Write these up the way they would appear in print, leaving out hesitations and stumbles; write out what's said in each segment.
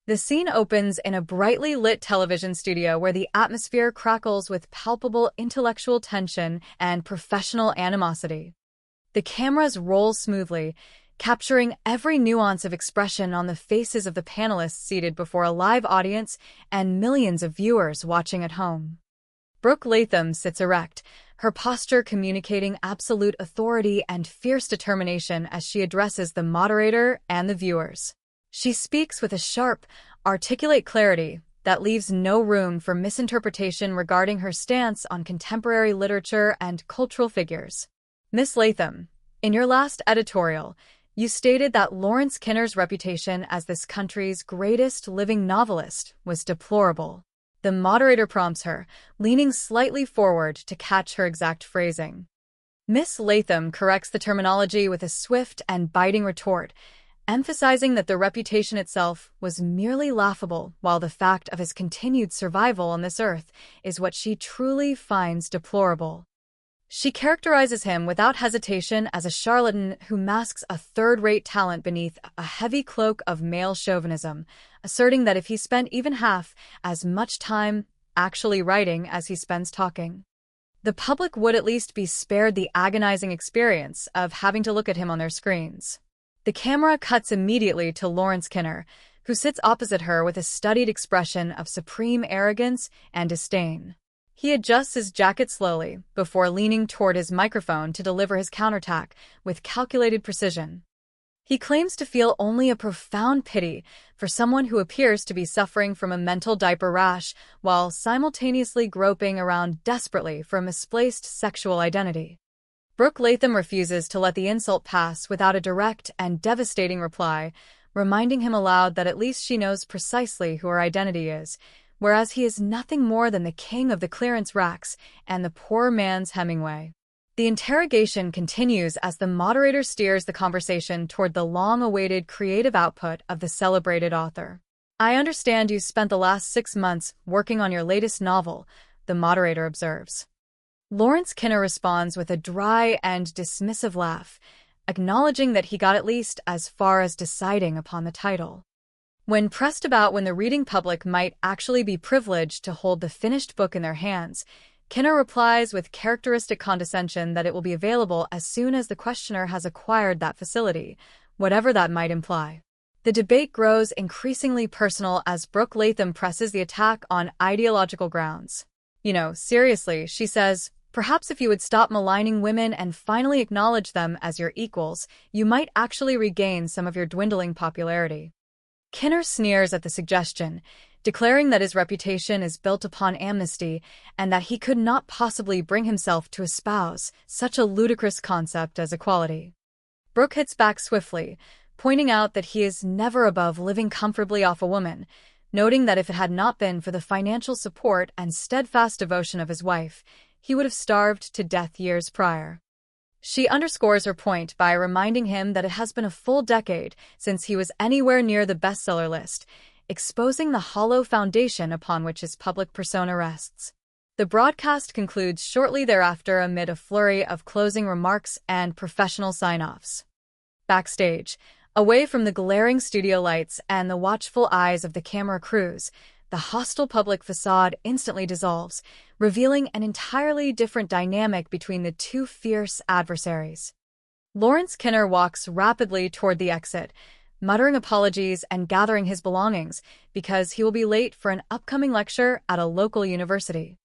The scene opens in a brightly lit television studio where the atmosphere crackles with palpable intellectual tension and professional animosity. The cameras roll smoothly, capturing every nuance of expression on the faces of the panelists seated before a live audience and millions of viewers watching at home. Brooke Latham sits erect, her posture communicating absolute authority and fierce determination as she addresses the moderator and the viewers. She speaks with a sharp, articulate clarity that leaves no room for misinterpretation regarding her stance on contemporary literature and cultural figures. Miss Latham, in your last editorial, you stated that Lawrence Kinner's reputation as this country's greatest living novelist was deplorable. The moderator prompts her, leaning slightly forward to catch her exact phrasing. Miss Latham corrects the terminology with a swift and biting retort, emphasizing that the reputation itself was merely laughable, while the fact of his continued survival on this earth is what she truly finds deplorable. She characterizes him without hesitation as a charlatan who masks a third-rate talent beneath a heavy cloak of male chauvinism, asserting that if he spent even half as much time actually writing as he spends talking, the public would at least be spared the agonizing experience of having to look at him on their screens. The camera cuts immediately to Lawrence Kinner, who sits opposite her with a studied expression of supreme arrogance and disdain. He adjusts his jacket slowly before leaning toward his microphone to deliver his counterattack with calculated precision. He claims to feel only a profound pity for someone who appears to be suffering from a mental diaper rash while simultaneously groping around desperately for a misplaced sexual identity. Brooke Latham refuses to let the insult pass without a direct and devastating reply, reminding him aloud that at least she knows precisely who her identity is, whereas he is nothing more than the king of the clearance racks and the poor man's Hemingway. The interrogation continues as the moderator steers the conversation toward the long-awaited creative output of the celebrated author. "I understand you spent the last 6 months working on your latest novel," the moderator observes. Lawrence Kinner responds with a dry and dismissive laugh, acknowledging that he got at least as far as deciding upon the title. When pressed about when the reading public might actually be privileged to hold the finished book in their hands, Kinner replies with characteristic condescension that it will be available as soon as the questioner has acquired that facility, whatever that might imply. The debate grows increasingly personal as Brooke Latham presses the attack on ideological grounds. Seriously, she says, perhaps if you would stop maligning women and finally acknowledge them as your equals, you might actually regain some of your dwindling popularity. Kinner sneers at the suggestion, declaring that his reputation is built upon amnesty and that he could not possibly bring himself to espouse such a ludicrous concept as equality. Brooke hits back swiftly, pointing out that he is never above living comfortably off a woman, noting that if it had not been for the financial support and steadfast devotion of his wife, he would have starved to death years prior. She underscores her point by reminding him that it has been a full decade since he was anywhere near the bestseller list, exposing the hollow foundation upon which his public persona rests. The broadcast concludes shortly thereafter amid a flurry of closing remarks and professional sign-offs. Backstage, away from the glaring studio lights and the watchful eyes of the camera crews, the hostile public facade instantly dissolves, revealing an entirely different dynamic between the two fierce adversaries. Lawrence Kinner walks rapidly toward the exit, muttering apologies and gathering his belongings because he will be late for an upcoming lecture at a local university.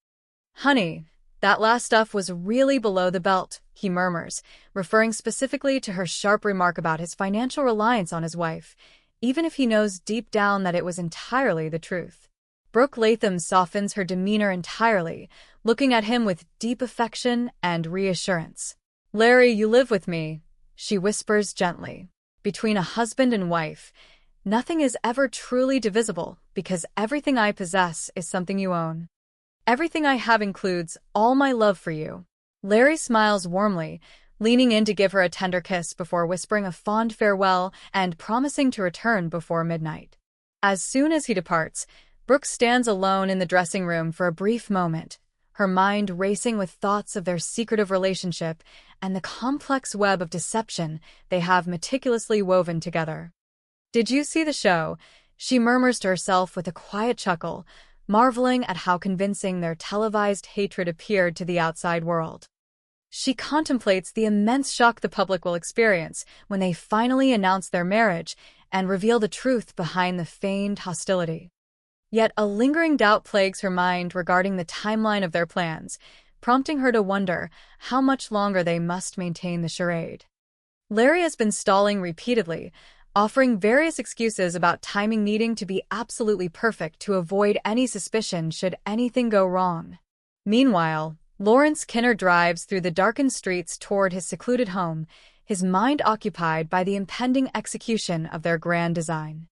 "Honey, that last stuff was really below the belt," he murmurs, referring specifically to her sharp remark about his financial reliance on his wife, even if he knows deep down that it was entirely the truth. Brooke Latham softens her demeanor entirely, looking at him with deep affection and reassurance. "Larry, you live with me," she whispers gently. "Between a husband and wife, nothing is ever truly divisible because everything I possess is something you own. Everything I have includes all my love for you." Larry smiles warmly, leaning in to give her a tender kiss before whispering a fond farewell and promising to return before midnight. As soon as he departs, Brooke stands alone in the dressing room for a brief moment, her mind racing with thoughts of their secretive relationship and the complex web of deception they have meticulously woven together. "Did you see the show?" She murmurs to herself with a quiet chuckle, marveling at how convincing their televised hatred appeared to the outside world. She contemplates the immense shock the public will experience when they finally announce their marriage and reveal the truth behind the feigned hostility. Yet a lingering doubt plagues her mind regarding the timeline of their plans, prompting her to wonder how much longer they must maintain the charade. Larry has been stalling repeatedly, offering various excuses about timing needing to be absolutely perfect to avoid any suspicion should anything go wrong. Meanwhile, Lawrence Kinner drives through the darkened streets toward his secluded home, his mind occupied by the impending execution of their grand design.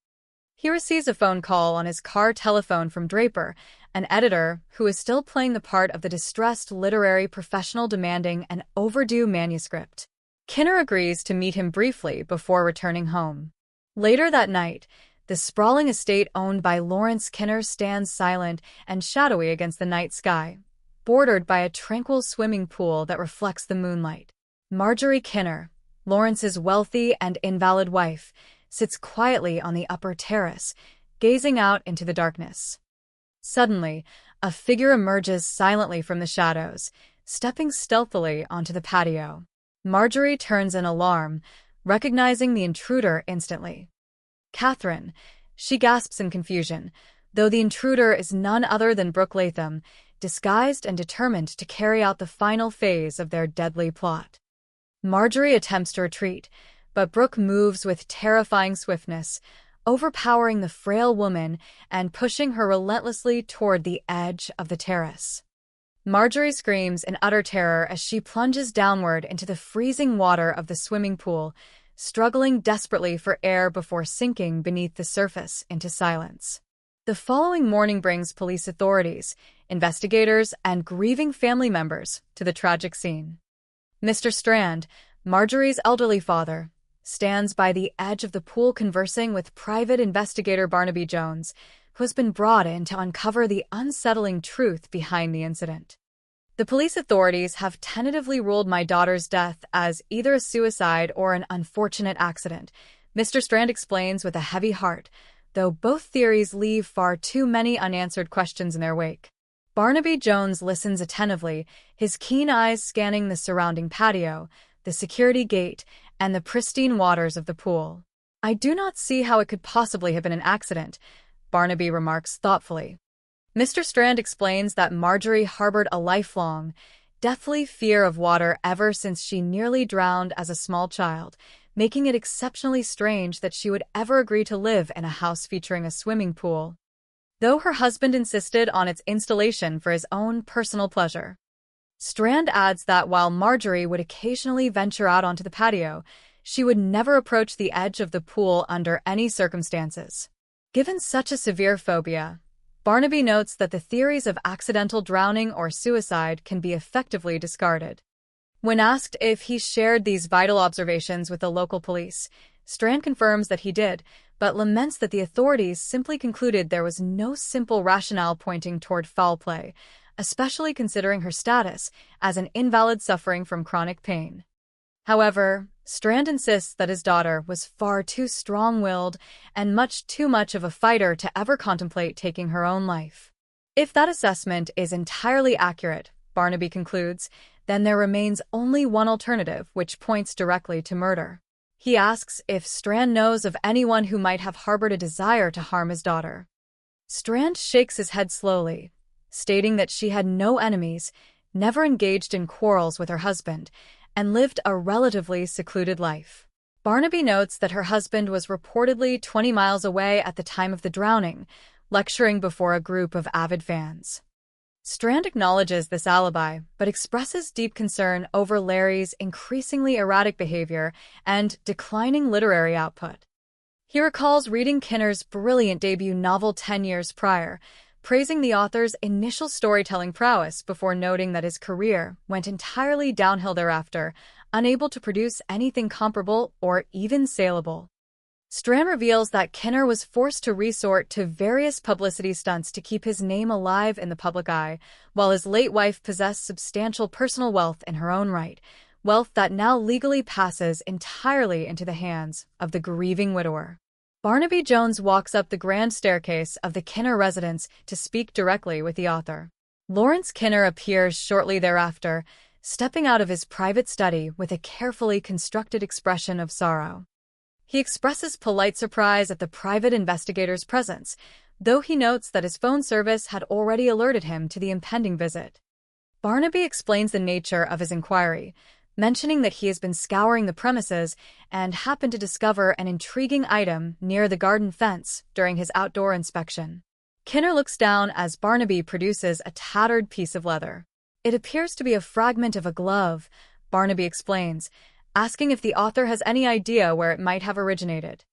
He receives a phone call on his car telephone from Draper, an editor who is still playing the part of the distressed literary professional demanding an overdue manuscript. Kinner agrees to meet him briefly before returning home. Later that night, the sprawling estate owned by Lawrence Kinner stands silent and shadowy against the night sky, bordered by a tranquil swimming pool that reflects the moonlight. Marjorie Kinner, Lawrence's wealthy and invalid wife, sits quietly on the upper terrace, gazing out into the darkness. Suddenly, a figure emerges silently from the shadows, stepping stealthily onto the patio. Marjorie turns in alarm, recognizing the intruder instantly. "Catherine," she gasps in confusion, though the intruder is none other than Brooke Latham, disguised and determined to carry out the final phase of their deadly plot. Marjorie attempts to retreat, but Brooke moves with terrifying swiftness, overpowering the frail woman and pushing her relentlessly toward the edge of the terrace. Marjorie screams in utter terror as she plunges downward into the freezing water of the swimming pool, struggling desperately for air before sinking beneath the surface into silence. The following morning brings police authorities, investigators, and grieving family members to the tragic scene. Mr. Strand, Marjorie's elderly father, stands by the edge of the pool conversing with private investigator Barnaby Jones, who has been brought in to uncover the unsettling truth behind the incident. "The police authorities have tentatively ruled my daughter's death as either a suicide or an unfortunate accident," Mr. Strand explains with a heavy heart, though both theories leave far too many unanswered questions in their wake. Barnaby Jones listens attentively, his keen eyes scanning the surrounding patio, the security gate, and the pristine waters of the pool. "I do not see how it could possibly have been an accident," Barnaby remarks thoughtfully. Mr. Strand explains that Marjorie harbored a lifelong, deathly fear of water ever since she nearly drowned as a small child, making it exceptionally strange that she would ever agree to live in a house featuring a swimming pool, though her husband insisted on its installation for his own personal pleasure. Strand adds that while Marjorie would occasionally venture out onto the patio, she would never approach the edge of the pool under any circumstances. Given such a severe phobia, Barnaby notes that the theories of accidental drowning or suicide can be effectively discarded. When asked if he shared these vital observations with the local police, Strand confirms that he did, but laments that the authorities simply concluded there was no simple rationale pointing toward foul play, especially considering her status as an invalid suffering from chronic pain. However, Strand insists that his daughter was far too strong-willed and much too much of a fighter to ever contemplate taking her own life. If that assessment is entirely accurate, Barnaby concludes, then there remains only one alternative, which points directly to murder. He asks if Strand knows of anyone who might have harbored a desire to harm his daughter. Strand shakes his head slowly, stating that she had no enemies, never engaged in quarrels with her husband, and lived a relatively secluded life. Barnaby notes that her husband was reportedly 20 miles away at the time of the drowning, lecturing before a group of avid fans. Strand acknowledges this alibi, but expresses deep concern over Larry's increasingly erratic behavior and declining literary output. He recalls reading Kinner's brilliant debut novel 10 years prior, praising the author's initial storytelling prowess before noting that his career went entirely downhill thereafter, unable to produce anything comparable or even saleable. Strand reveals that Kinner was forced to resort to various publicity stunts to keep his name alive in the public eye, while his late wife possessed substantial personal wealth in her own right, wealth that now legally passes entirely into the hands of the grieving widower. Barnaby Jones walks up the grand staircase of the Kinner residence to speak directly with the author. Lawrence Kinner appears shortly thereafter, stepping out of his private study with a carefully constructed expression of sorrow. He expresses polite surprise at the private investigator's presence, though he notes that his phone service had already alerted him to the impending visit. Barnaby explains the nature of his inquiry, mentioning that he has been scouring the premises and happened to discover an intriguing item near the garden fence during his outdoor inspection. Kinner looks down as Barnaby produces a tattered piece of leather. It appears to be a fragment of a glove, Barnaby explains, asking if the author has any idea where it might have originated.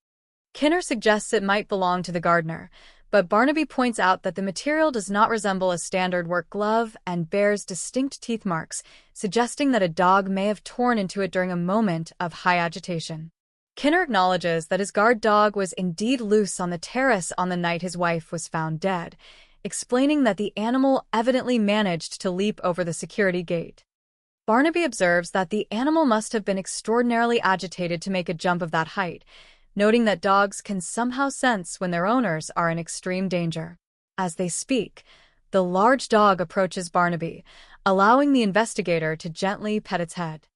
Kinner suggests it might belong to the gardener, but Barnaby points out that the material does not resemble a standard work glove and bears distinct teeth marks, suggesting that a dog may have torn into it during a moment of high agitation. Kinner acknowledges that his guard dog was indeed loose on the terrace on the night his wife was found dead, explaining that the animal evidently managed to leap over the security gate. Barnaby observes that the animal must have been extraordinarily agitated to make a jump of that height, noting that dogs can somehow sense when their owners are in extreme danger. As they speak, the large dog approaches Barnaby, allowing the investigator to gently pet its head.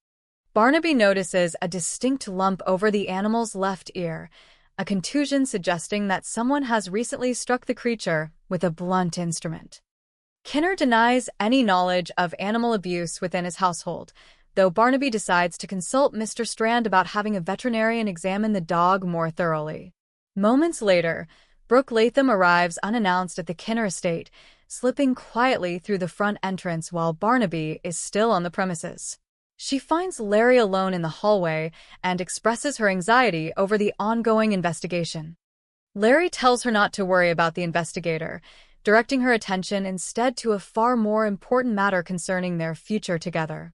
Barnaby notices a distinct lump over the animal's left ear, a contusion suggesting that someone has recently struck the creature with a blunt instrument. Kinner denies any knowledge of animal abuse within his household, though Barnaby decides to consult Mr. Strand about having a veterinarian examine the dog more thoroughly. Moments later, Brooke Latham arrives unannounced at the Kinner estate, slipping quietly through the front entrance while Barnaby is still on the premises. She finds Larry alone in the hallway and expresses her anxiety over the ongoing investigation. Larry tells her not to worry about the investigator, directing her attention instead to a far more important matter concerning their future together.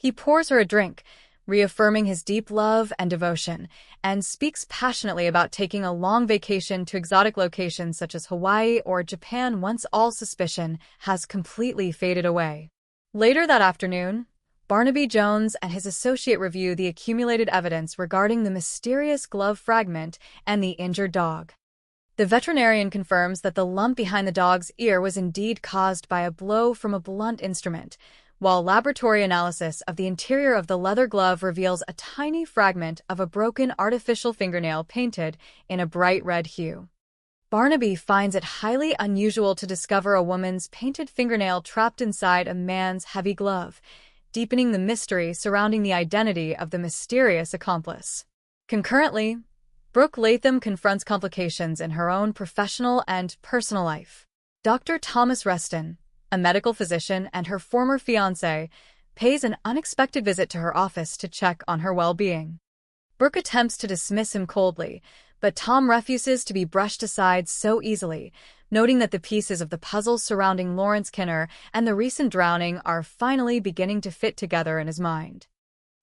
He pours her a drink, reaffirming his deep love and devotion, and speaks passionately about taking a long vacation to exotic locations such as Hawaii or Japan once all suspicion has completely faded away. Later that afternoon, Barnaby Jones and his associate review the accumulated evidence regarding the mysterious glove fragment and the injured dog. The veterinarian confirms that the lump behind the dog's ear was indeed caused by a blow from a blunt instrument, while laboratory analysis of the interior of the leather glove reveals a tiny fragment of a broken artificial fingernail painted in a bright red hue. Barnaby finds it highly unusual to discover a woman's painted fingernail trapped inside a man's heavy glove, deepening the mystery surrounding the identity of the mysterious accomplice. Concurrently, Brooke Latham confronts complications in her own professional and personal life. Dr. Thomas Reston, a medical physician and her former fiancé, pays an unexpected visit to her office to check on her well-being. Brooke attempts to dismiss him coldly, but Tom refuses to be brushed aside so easily, noting that the pieces of the puzzle surrounding Lawrence Kinner and the recent drowning are finally beginning to fit together in his mind.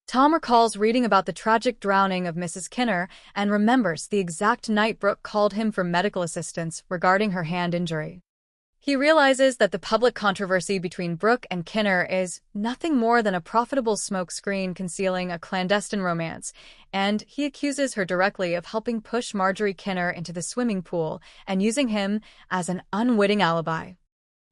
Tom recalls reading about the tragic drowning of Mrs. Kinner and remembers the exact night Brooke called him for medical assistance regarding her hand injury. He realizes that the public controversy between Brooke and Kinner is nothing more than a profitable smokescreen concealing a clandestine romance, and he accuses her directly of helping push Marjorie Kinner into the swimming pool and using him as an unwitting alibi.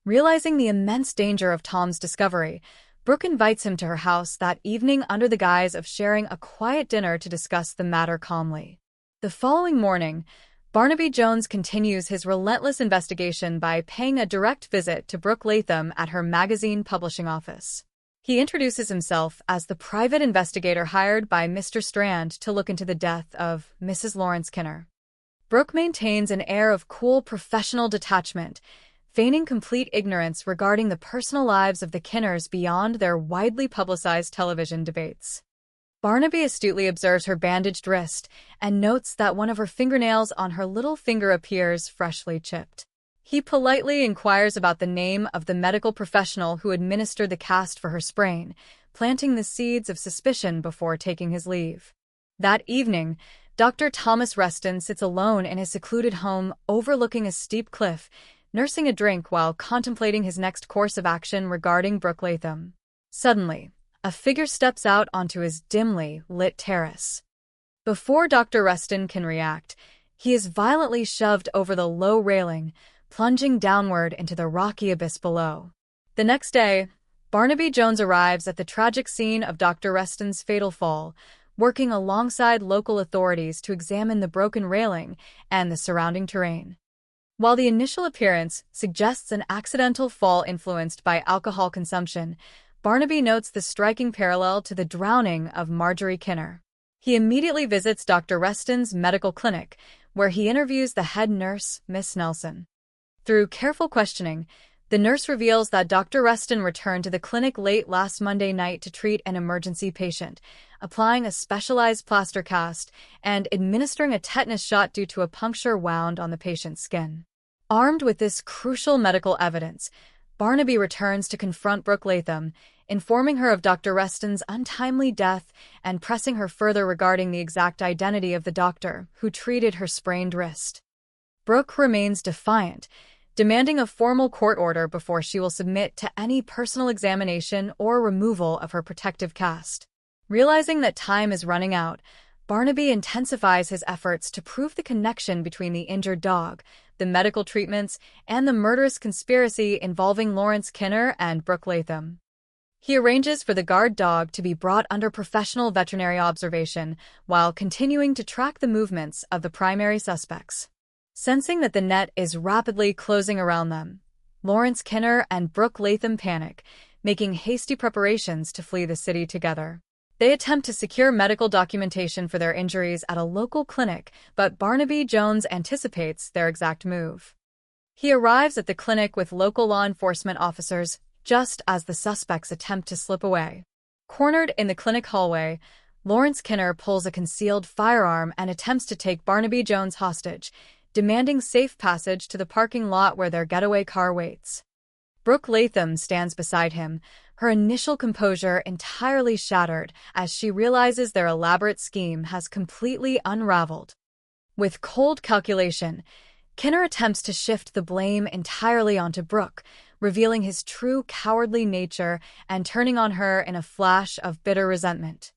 Realizing the immense danger of Tom's discovery, Brooke invites him to her house that evening under the guise of sharing a quiet dinner to discuss the matter calmly. The following morning, Barnaby Jones continues his relentless investigation by paying a direct visit to Brooke Latham at her magazine publishing office. He introduces himself as the private investigator hired by Mr. Strand to look into the death of Mrs. Lawrence Kinner. Brooke maintains an air of cool professional detachment, feigning complete ignorance regarding the personal lives of the Kinners beyond their widely publicized television debates. Barnaby astutely observes her bandaged wrist and notes that one of her fingernails on her little finger appears freshly chipped. He politely inquires about the name of the medical professional who administered the cast for her sprain, planting the seeds of suspicion before taking his leave. That evening, Dr. Thomas Reston sits alone in his secluded home overlooking a steep cliff, nursing a drink while contemplating his next course of action regarding Brooke Latham. Suddenly, a figure steps out onto his dimly lit terrace. Before Dr. Reston can react, He is violently shoved over the low railing, plunging downward into the rocky abyss below. The next day, Barnaby Jones arrives at the tragic scene of Dr. Reston's fatal fall, working alongside local authorities to examine the broken railing and the surrounding terrain. While the initial appearance suggests an accidental fall influenced by alcohol consumption, Barnaby notes the striking parallel to the drowning of Marjorie Kinner. He immediately visits Dr. Reston's medical clinic, where he interviews the head nurse, Miss Nelson. Through careful questioning, the nurse reveals that Dr. Reston returned to the clinic late last Monday night to treat an emergency patient, applying a specialized plaster cast and administering a tetanus shot due to a puncture wound on the patient's skin. Armed with this crucial medical evidence, Barnaby returns to confront Brooke Latham, informing her of Dr. Reston's untimely death and pressing her further regarding the exact identity of the doctor who treated her sprained wrist. Brooke remains defiant, demanding a formal court order before she will submit to any personal examination or removal of her protective cast. Realizing that time is running out, Barnaby intensifies his efforts to prove the connection between the injured dog, the medical treatments, and the murderous conspiracy involving Lawrence Kinner and Brooke Latham. He arranges for the guard dog to be brought under professional veterinary observation while continuing to track the movements of the primary suspects. Sensing that the net is rapidly closing around them, Lawrence Kinner and Brooke Latham panic, making hasty preparations to flee the city together. They attempt to secure medical documentation for their injuries at a local clinic, but Barnaby Jones anticipates their exact move. He arrives at the clinic with local law enforcement officers just as the suspects attempt to slip away. Cornered in the clinic hallway, Lawrence Kinner pulls a concealed firearm and attempts to take Barnaby Jones hostage, demanding safe passage to the parking lot where their getaway car waits. Brooke Latham stands beside him, her initial composure entirely shattered as she realizes their elaborate scheme has completely unraveled. With cold calculation, Kinner attempts to shift the blame entirely onto Brooke, revealing his true cowardly nature and turning on her in a flash of bitter resentment.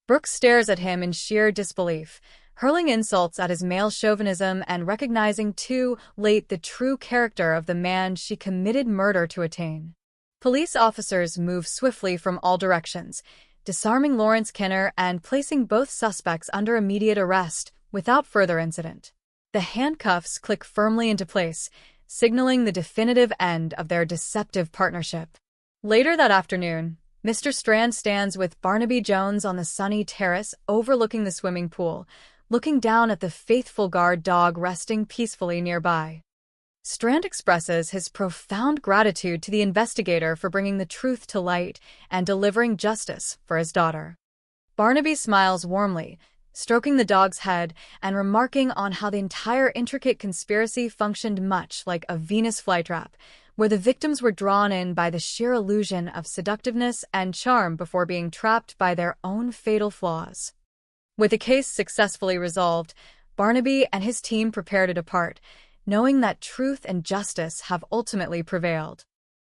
Brooke stares at him in sheer disbelief, hurling insults at his male chauvinism and recognizing too late the true character of the man she committed murder to attain. Police officers move swiftly from all directions, disarming Lawrence Kinner and placing both suspects under immediate arrest without further incident. The handcuffs click firmly into place, signaling the definitive end of their deceptive partnership. Later that afternoon, Mr. Strand stands with Barnaby Jones on the sunny terrace overlooking the swimming pool, looking down at the faithful guard dog resting peacefully nearby. Strand expresses his profound gratitude to the investigator for bringing the truth to light and delivering justice for his daughter. Barnaby smiles warmly, stroking the dog's head and remarking on how the entire intricate conspiracy functioned much like a Venus flytrap, where the victims were drawn in by the sheer illusion of seductiveness and charm before being trapped by their own fatal flaws. With the case successfully resolved, Barnaby and his team prepare to depart, knowing that truth and justice have ultimately prevailed.